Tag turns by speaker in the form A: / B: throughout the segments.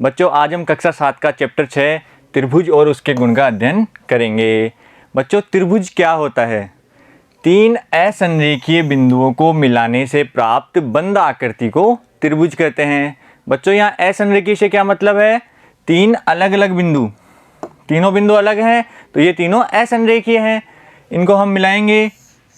A: बच्चों आज हम कक्षा 7 का चैप्टर 6 त्रिभुज और उसके गुण का अध्ययन करेंगे। बच्चों त्रिभुज क्या होता है? तीन असंरेखीय बिंदुओं को मिलाने से प्राप्त बंद आकृति को त्रिभुज कहते हैं। बच्चों यहाँ असंरेखीय से क्या मतलब है? तीन अलग अलग बिंदु, तीनों बिंदु अलग हैं तो ये तीनों असंरेखीय हैं। इनको हम मिलाएंगे,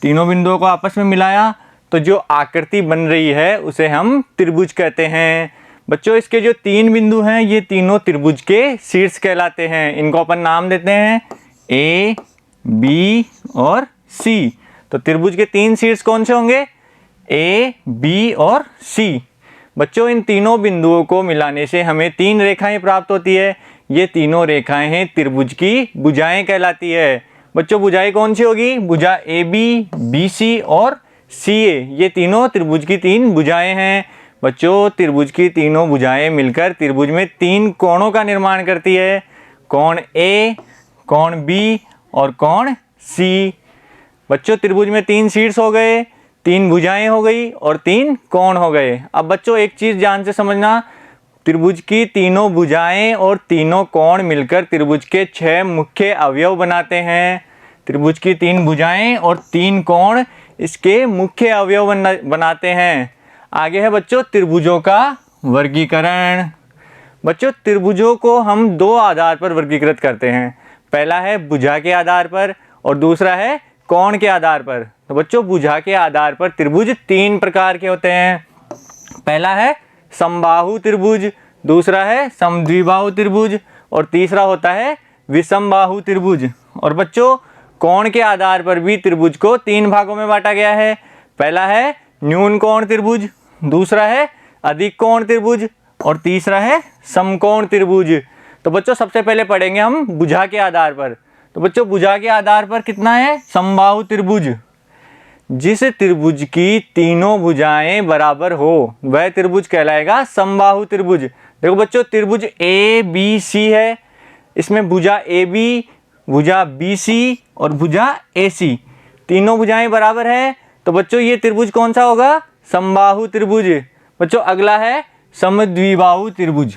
A: तीनों बिंदुओं को आपस में मिलाया तो जो आकृति बन रही है उसे हम त्रिभुज कहते हैं। बच्चों इसके जो तीन बिंदु हैं ये तीनों त्रिभुज के शीर्ष कहलाते हैं। इनको अपन नाम देते हैं ए, बी और सी। तो त्रिभुज के तीन शीर्ष कौन से होंगे? ए, बी और सी। बच्चों इन तीनों बिंदुओं को मिलाने से हमें तीन रेखाएं प्राप्त होती है। ये तीनों रेखाएं हैं त्रिभुज की भुजाएं कहलाती है। बच्चों भुजाएं कौन सी होगी? भुजा ए बी सी और सी ए, ये तीनों त्रिभुज की तीन भुजाएं हैं। बच्चों त्रिभुज की तीनों भुजाएं मिलकर त्रिभुज में तीन कोणों का निर्माण करती है। कोण ए, कोण बी और कोण सी। बच्चों त्रिभुज में तीन शीर्ष हो गए, तीन भुजाएं हो गई और तीन कोण हो गए। अब बच्चों एक चीज ध्यान से समझना, त्रिभुज की तीनों भुजाएं और तीनों कोण मिलकर त्रिभुज के 6 मुख्य अवयव बनाते हैं। त्रिभुज की तीन भुजाएं और तीन कोण इसके मुख्य अवयव बनाते हैं। आगे है बच्चों त्रिभुजों का वर्गीकरण। बच्चों त्रिभुजों को हम दो आधार पर वर्गीकृत करते हैं। पहला है भुजा के आधार पर और दूसरा है कोण के आधार पर। तो बच्चों भुजा के आधार पर त्रिभुज तीन प्रकार के होते हैं। पहला है समबाहु त्रिभुज, दूसरा है समद्विबाहु त्रिभुज और तीसरा होता है विषमबाहु त्रिभुज। और बच्चों कोण के आधार पर भी त्रिभुज को तीन भागों में बांटा गया है। पहला है न्यून कोण त्रिभुज, दूसरा है अधिक कोण त्रिभुज और तीसरा है समकोण त्रिभुज। तो बच्चों सबसे पहले पढ़ेंगे हम भुजा के आधार पर। तो बच्चों भुजा के आधार पर कितना है? समबाहु त्रिभुज। जिस त्रिभुज की तीनों भुजाएं बराबर हो वह त्रिभुज कहलाएगा समबाहु त्रिभुज। देखो बच्चों त्रिभुज ए बी सी है, इसमें भुजा ए बी, भुजा बी सी और भुजा ए सी, तीनों भुजाएं बराबर है तो बच्चों ये त्रिभुज कौन सा होगा? समबाहु त्रिभुज। बच्चों अगला है समद्विबाहु त्रिभुज।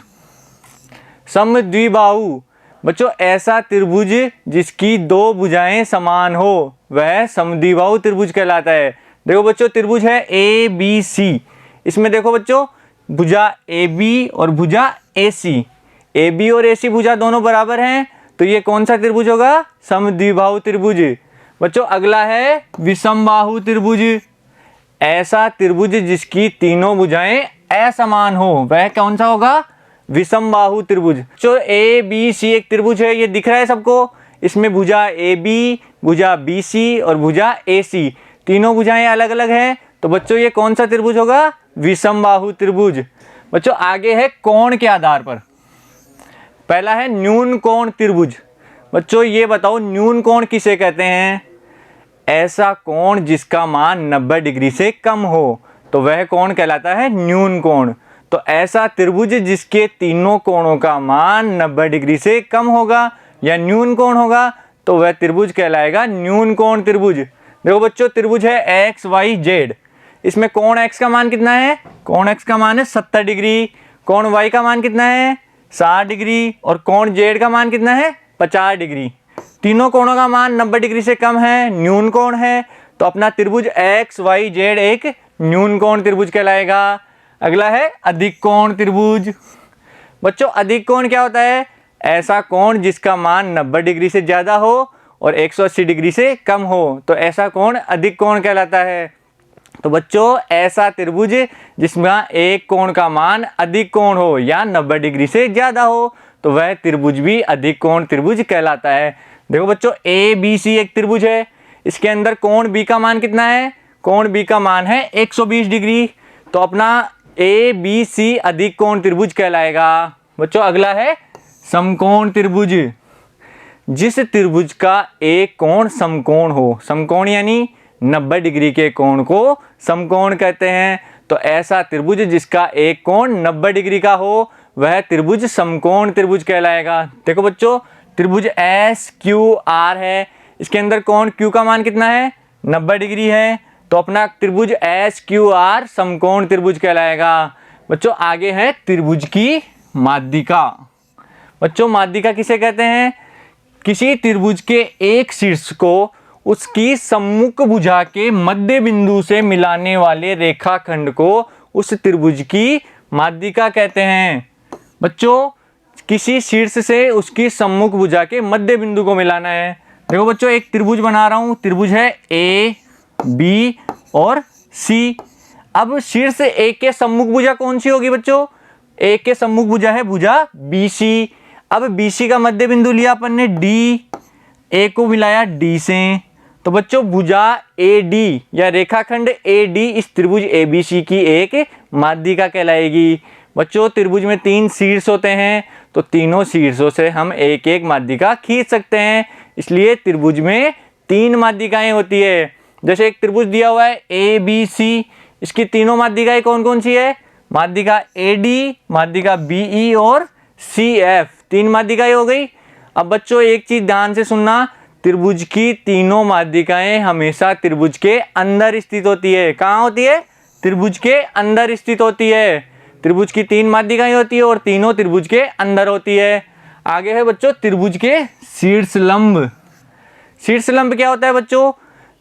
A: समद्विबाहु बच्चों ऐसा त्रिभुज जिसकी दो भुजाएं समान हो वह समद्विबाहु त्रिभुज कहलाता है। देखो बच्चों त्रिभुज है ए बी सी, इसमें देखो बच्चों भुजा ए बी और भुजा ए सी, ए बी और ए सी भुजा दोनों बराबर हैं तो ये कौन सा त्रिभुज होगा? समद्विबाहु त्रिभुज। बच्चों अगला है विषमबाहु त्रिभुज। ऐसा त्रिभुज जिसकी तीनों भुजाएं असमान हो वह कौन सा होगा? विषमबाहु त्रिभुज। जो ए बी सी एक त्रिभुज है, ये दिख रहा है सबको। इसमें भुजा ए बी, भुजा बी सी और भुजा ए सी, तीनों भुजाएं अलग अलग हैं तो बच्चों ये कौन सा त्रिभुज होगा? विषमबाहु त्रिभुज। बच्चों आगे है कोण के आधार पर। पहला है न्यून कोण त्रिभुज। बच्चों ये बताओ न्यून कोण किसे कहते हैं? ऐसा कोण जिसका मान 90 डिग्री से कम हो तो वह कोण कहलाता है न्यून कोण। तो ऐसा त्रिभुज जिसके तीनों कोणों का मान 90 डिग्री से कम होगा या न्यून कोण होगा तो वह त्रिभुज कहलाएगा न्यून कोण त्रिभुज। देखो बच्चों त्रिभुज है एक्स वाई जेड, इसमें कोण x का मान कितना है? कोण x का मान है 70 डिग्री, कोण y का मान कितना है? 60 डिग्री और कोण z का मान कितना है? 50 डिग्री। तीनों कोणों का मान 90 डिग्री से कम है, न्यून कोण है तो अपना त्रिभुज एक्स वाई जेड एक न्यून कोण त्रिभुज कहलाएगा। अगला है अधिक कोण त्रिभुज। बच्चों अधिक कोण क्या होता है? ऐसा कोण जिसका मान 90 डिग्री से ज़्यादा हो और 180 डिग्री से कम हो तो ऐसा कोण अधिक कोण कहलाता है। तो बच्चों ऐसा त्रिभुज जिसमें एक कोण का मान अधिक कोण हो या 90 डिग्री से ज़्यादा हो तो वह त्रिभुज भी अधिक कोण त्रिभुज कहलाता है। देखो बच्चों ए बी सी एक त्रिभुज है, इसके अंदर कोण बी का मान कितना है? कोण बी का मान है 120 डिग्री तो अपना ए बी सी अधिक कोण त्रिभुज कहलाएगा। बच्चों अगला है समकोण त्रिभुज। जिस त्रिभुज का एक कोण समकोण हो, समकोण यानी 90 डिग्री के कोण को समकोण कहते हैं तो ऐसा त्रिभुज जिसका एक कोण 90 डिग्री का हो वह त्रिभुज समकोण त्रिभुज कहलाएगा। देखो बच्चों त्रिभुज एस क्यू आर है, इसके अंदर कोण क्यू का मान कितना है? 90 डिग्री है तो अपना त्रिभुज एस क्यू आर समकोण त्रिभुज कहलाएगा। बच्चों आगे है त्रिभुज की माध्यिका। बच्चों माध्यिका किसे कहते हैं? किसी त्रिभुज के एक शीर्ष को उसकी सम्मुख भुजा के मध्य बिंदु से मिलाने वाले रेखाखंड को उस त्रिभुज की माध्यिका कहते हैं। बच्चों किसी शीर्ष से उसकी सम्मुख भुजा के मध्य बिंदु को मिलाना है। देखो बच्चों एक त्रिभुज बना रहा हूं, त्रिभुज है ए बी और सी। अब शीर्ष ए के सम्मुख भुजा कौन सी होगी बच्चों? ए के सम्मुख भुजा है भुजा बी सी। अब बी सी का मध्य बिंदु लिया अपन ने डी, ए को मिलाया डी से, तो बच्चों भुजा ए डी या रेखाखंड ए डी इस त्रिभुज ए बी सी की एक माध्यिका कहलाएगी। बच्चों त्रिभुज में 3 शीर्ष होते हैं, तो तीनों शीर्षों से हम एक एक माध्यिका खींच सकते हैं, इसलिए त्रिभुज में 3 माध्यिकाएं होती है। जैसे एक त्रिभुज दिया हुआ है ए बी सी, इसकी तीनों माध्यिकाएं कौन कौन सी है? माध्यिका ए डी, माध्यिका बी ई और सी एफ, 3 माध्यिकाएं हो गई। अब बच्चों एक चीज ध्यान से सुनना, त्रिभुज की तीनों माध्यिकाएं हमेशा त्रिभुज के अंदर स्थित होती है। कहाँ होती है? त्रिभुज के अंदर स्थित होती है। त्रिभुज की 3 माध्यिकाएं होती है और तीनों त्रिभुज के अंदर होती है। आगे है बच्चों त्रिभुज के शीर्षलंब। शीर्षलंब क्या होता है बच्चों?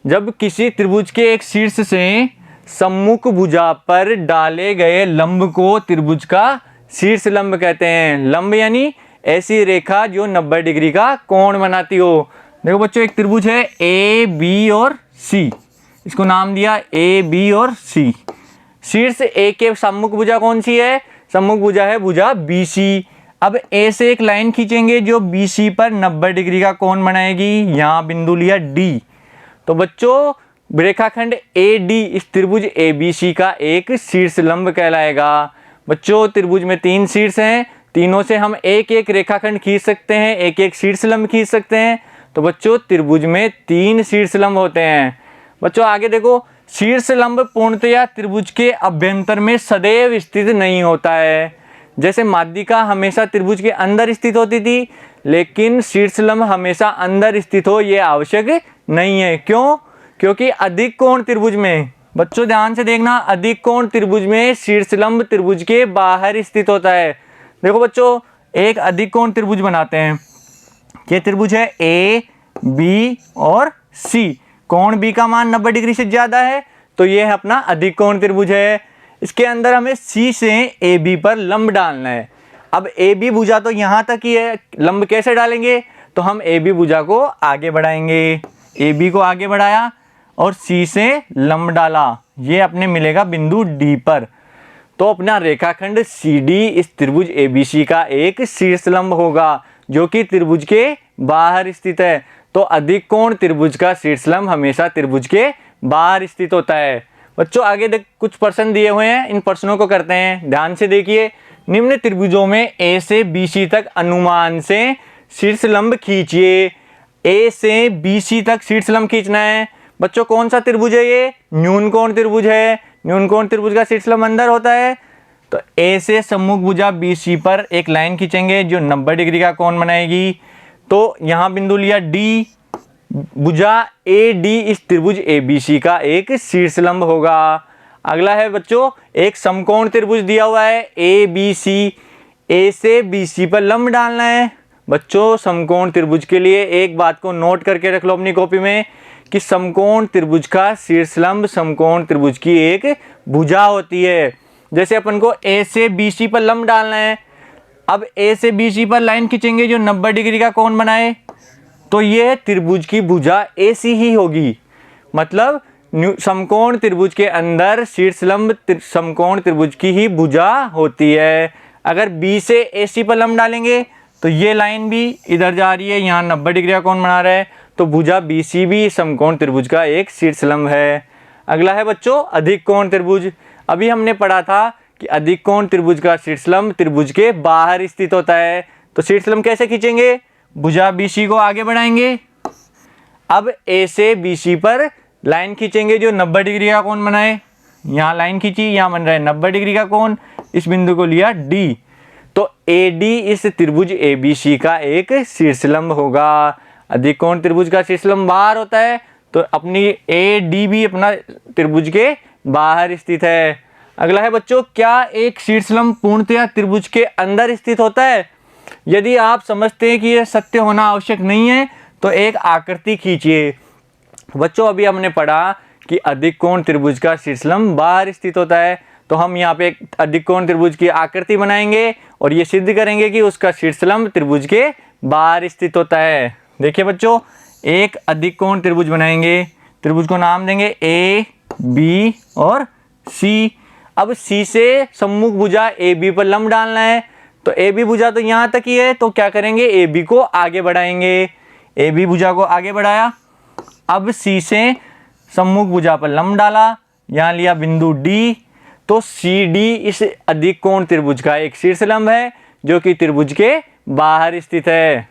A: जब किसी त्रिभुज के एक शीर्ष से सम्मुख भुजा पर डाले गए लंब को त्रिभुज का शीर्षलंब कहते हैं। लंब यानी ऐसी रेखा जो 90 डिग्री का कोण बनाती हो। देखो बच्चों एक त्रिभुज है ए बी और सी, इसको नाम दिया ए बी और सी। शीर्ष ए के सम्मुख भुजा कौन सी है? सम्मुख भुजा है भुजा बी सी। अब ए से एक लाइन खींचेंगे जो बी सी पर 90 डिग्री का कोण बनाएगी, यहाँ बिंदु लिया डी। तो बच्चों रेखाखंड ए डी इस त्रिभुज ए बी सी का एक शीर्षलंब कहलाएगा। बच्चों त्रिभुज में 3 शीर्ष हैं, तीनों से हम एक एक रेखाखंड खींच सकते हैं, एक एक शीर्षलंब खींच सकते हैं। तो बच्चों त्रिभुज में 3 शीर्षलंब होते हैं। बच्चों आगे देखो, शीर्षलंब पूर्णतया त्रिभुज के अभ्यंतर में सदैव स्थित नहीं होता है। जैसे माध्यिका हमेशा त्रिभुज के अंदर स्थित होती थी, लेकिन शीर्षलंब हमेशा अंदर स्थित हो ये आवश्यक नहीं है। क्यों? क्योंकि अधिक कोण त्रिभुज में, बच्चों ध्यान से देखना, अधिक कोण त्रिभुज में शीर्षलंब त्रिभुज के बाहर स्थित होता है। देखो बच्चों एक अधिक कोण त्रिभुज बनाते हैं। ये त्रिभुज है ए बी और सी, कोण बी का मान 90 डिग्री से ज्यादा है, तो ये है अपना अधिक कोण त्रिभुज है। इसके अंदर हमें सी से ए बी पर लंब डालना है। अब ए बी भुजा तो यहाँ तक ही है, लंब कैसे डालेंगे? तो हम ए बी भुजा को आगे बढ़ाएंगे, ए बी को आगे बढ़ाया और सी से लंब डाला, ये अपने मिलेगा बिंदु डी पर। तो अपना रेखाखंड सी डी इस त्रिभुज ए बी सी का एक शीर्षलंब होगा जो कि त्रिभुज के बाहर स्थित है। तो अधिक कोण त्रिभुज का शीर्षलंब हमेशा त्रिभुज के बाहर स्थित होता है। बच्चों आगे देख कुछ प्रश्न दिए हुए हैं, इन प्रश्नों को करते हैं, ध्यान से देखिए। निम्न त्रिभुजों में ए से बी सी तक अनुमान से शीर्षलंब खींचिए। ए से बी सी तक शीर्षलंब खींचना है। बच्चों कौन सा त्रिभुज है ये? न्यून कोण त्रिभुज है। न्यून कोण त्रिभुज का शीर्षलंब अंदर होता है। तो ए से सम्मुख भुजा बी सी पर एक लाइन खींचेंगे जो 90 डिग्री का कोण बनाएगी। तो यहाँ बिंदु लिया डी, भुजा ए डी इस त्रिभुज ए बी सी का एक शीर्षलंब होगा। अगला है बच्चों एक समकोण त्रिभुज दिया हुआ है ए बी सी, ए से बी सी पर लंब डालना है। बच्चों समकोण त्रिभुज के लिए एक बात को नोट करके रख लो अपनी कॉपी में कि समकोण त्रिभुज का शीर्षलंब समकोण त्रिभुज की एक भुजा होती है। जैसे अपन को ए से बी सी पर लंब डालना है, अब ए से बी सी पर लाइन खींचेंगे जो 90 डिग्री का कोण बनाए, तो ये त्रिभुज की भुजा ए सी ही होगी। मतलब समकोण त्रिभुज के अंदर शीर्षलंब समकोण त्रिभुज की ही भुजा होती है। अगर बी से ए सी पर लंब डालेंगे तो ये लाइन भी इधर जा रही है, यहाँ 90 डिग्री का कोण बना रहा है, तो भुजा बी सी भी समकोण त्रिभुज का एक शीर्षलंब है। अगला है बच्चों अधिक कोण त्रिभुज। अभी हमने पढ़ा था कि अधिक कोण त्रिभुज का शीर्षलंब त्रिभुज के बाहर स्थित होता है। तो शीर्षलंब कैसे खींचेंगे? भुजा बी सी को आगे बढ़ाएंगे, अब ए से बी सी पर लाइन खींचेंगे जो 90 डिग्री का कोण बनाए। यहाँ लाइन खींची, यहाँ बन रहा है 90 डिग्री का कोण, इस बिंदु को लिया डी। तो ए डी इस त्रिभुज ए बी सी का एक शीर्षलंब होगा। अधिक कोण त्रिभुज का शीर्षलंब बाहर होता है, तो अपनी ए डी भी अपना त्रिभुज के बाहर स्थित है। अगला है बच्चों, क्या एक शीर्षलंब पूर्णतया त्रिभुज के अंदर स्थित होता है? यदि आप समझते हैं कि यह सत्य होना आवश्यक नहीं है तो एक आकृति खींचिए। बच्चों अभी हमने पढ़ा कि अधिक कोण त्रिभुज का शीर्षलंब बाहर स्थित होता है, तो हम यहाँ पे एक अधिक कोण त्रिभुज की आकृति बनाएंगे और ये सिद्ध करेंगे कि उसका शीर्षलंब त्रिभुज के बाहर स्थित होता है। देखिए बच्चों, एक अधिक कोण त्रिभुज बनाएंगे, त्रिभुज को नाम देंगे ए, बी और सी। अब सी से सम्मुख भुजा ए बी पर लंब डालना है, तो ए बी भुजा तो यहाँ तक ही है, तो क्या करेंगे, ए बी को आगे बढ़ाएंगे। ए बी भुजा को आगे बढ़ाया, अब सी से सम्मुख भुजा पर लंब डाला, यहाँ लिया बिंदु डी, तो सी डी इस अधिक कोण त्रिभुज का एक शीर्षलंब है जो कि त्रिभुज के बाहर स्थित है।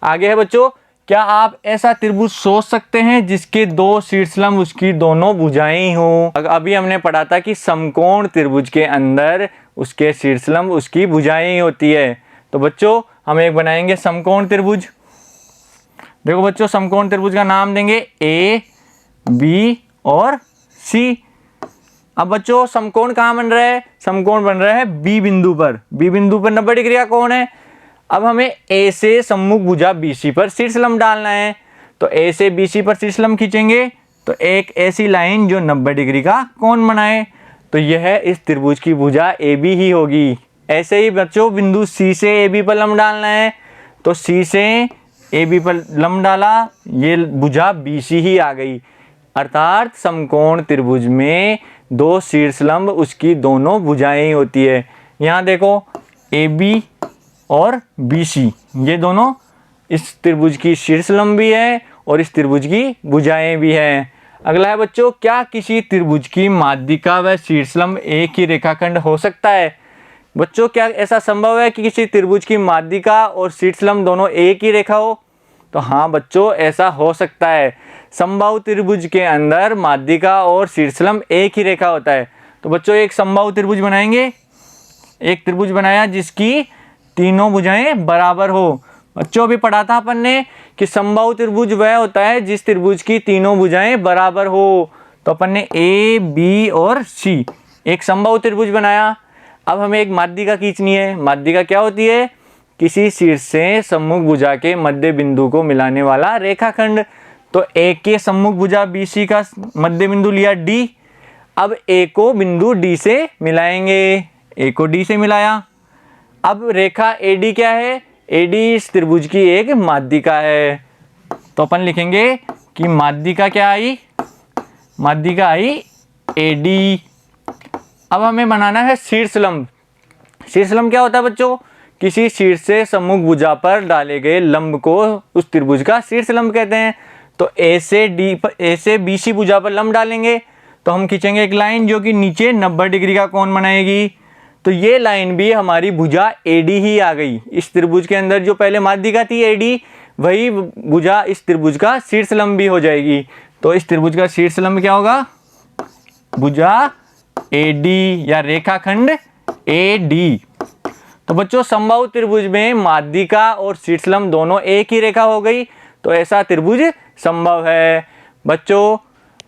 A: आगे है बच्चों, क्या आप ऐसा त्रिभुज सोच सकते हैं जिसके दो शीर्षलंब उसकी दोनों भुजाएं हों? अभी हमने पढ़ा था कि समकोण त्रिभुज के अंदर उसके शीर्षलंब उसकी भुजाएं ही होती है। तो बच्चों हम एक बनाएंगे समकोण त्रिभुज। देखो बच्चों, समकोण त्रिभुज का नाम देंगे ए, बी और सी। अब बच्चों समकोण कहाँ बन रहा है? समकोण बन रहा है बी बिंदु पर। बी बिंदु पर 90 डिग्री का कोण है। अब हमें ए से सम्मुख भुजा BC पर शीर्षलंब डालना है, तो ए से BC पर शीर्षलंब खींचेंगे तो एक ऐसी लाइन जो 90 डिग्री का कोण बनाए, तो यह इस त्रिभुज की भुजा AB ही होगी। ऐसे ही बच्चों बिंदु C से AB पर लंब डालना है, तो C से AB पर लंब डाला, ये भुजा BC ही आ गई। अर्थात समकोण त्रिभुज में दो शीर्षलंब उसकी दोनों भुजाएं होती है। यहाँ देखो AB और BC ये दोनों इस त्रिभुज की शीर्षलंब भी है और इस त्रिभुज की भुजाएं भी हैं। अगला है बच्चों, क्या किसी त्रिभुज की माध्यिका व शीर्षलंब एक ही रेखाखंड हो सकता है? बच्चों क्या ऐसा संभव है कि किसी त्रिभुज की माध्यिका और शीर्षलंब दोनों एक ही रेखा हो? तो हाँ बच्चों, ऐसा हो सकता है। समबाहु त्रिभुज के अंदर माध्यिका और शीर्षलंब एक ही रेखा होता है। तो बच्चों एक समबाहु त्रिभुज बनाएंगे, एक त्रिभुज बनाया जिसकी तीनों भुजाएं बराबर हो। बच्चों भी पढ़ा था अपन ने कि समबाहु त्रिभुज वह होता है जिस त्रिभुज की तीनों भुजाएं बराबर हो। तो अपन ने ए, बी और सी एक समबाहु त्रिभुज बनाया। अब हमें एक माध्यिका खींचनी है। माध्यिका क्या होती है? किसी शीर्ष से सम्मुख भुजा के मध्य बिंदु को मिलाने वाला रेखाखंड। तो ए के सम्मुख भुजा BC का मध्य बिंदु लिया D। अब ए को बिंदु D से मिलाएंगे, ए को D से मिलाया। अब रेखा AD क्या है? AD इस त्रिभुज की एक माध्यिका है। तो अपन लिखेंगे कि माध्यिका क्या आई? माध्यिका आई AD। अब हमें बनाना है शीर्षलंब। शीर्षलंब क्या होता है बच्चों? किसी शीर्ष से सम्मुख भुजा पर डाले गए लंब को उस त्रिभुज का शीर्षलंब कहते हैं। तो ए से BC भुजा पर लंब डालेंगे तो हम खींचेंगे एक लाइन जो कि नीचे 90 डिग्री का कोण बनाएगी। तो ये लाइन भी हमारी भुजा AD ही आ गई। इस त्रिभुज के अंदर जो पहले माध्यिका थी AD, वही भुजा इस त्रिभुज का शीर्षलंब भी हो जाएगी। तो इस त्रिभुज का शीर्षलंब क्या होगा? भुजा AD या रेखाखंड AD। तो बच्चों समबाहु त्रिभुज में माध्यिका और शीर्षलंब दोनों एक ही रेखा हो गई, तो ऐसा त्रिभुज संभव है। बच्चों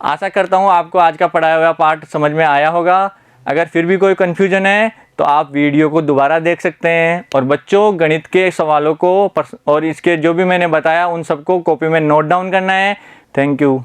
A: आशा करता हूँ आपको आज का पढ़ाया हुआ पाठ समझ में आया होगा। अगर फिर भी कोई कन्फ्यूजन है तो आप वीडियो को दोबारा देख सकते हैं। और बच्चों गणित के सवालों को और इसके जो भी मैंने बताया उन सबको कॉपी में नोट डाउन करना है। Thank you.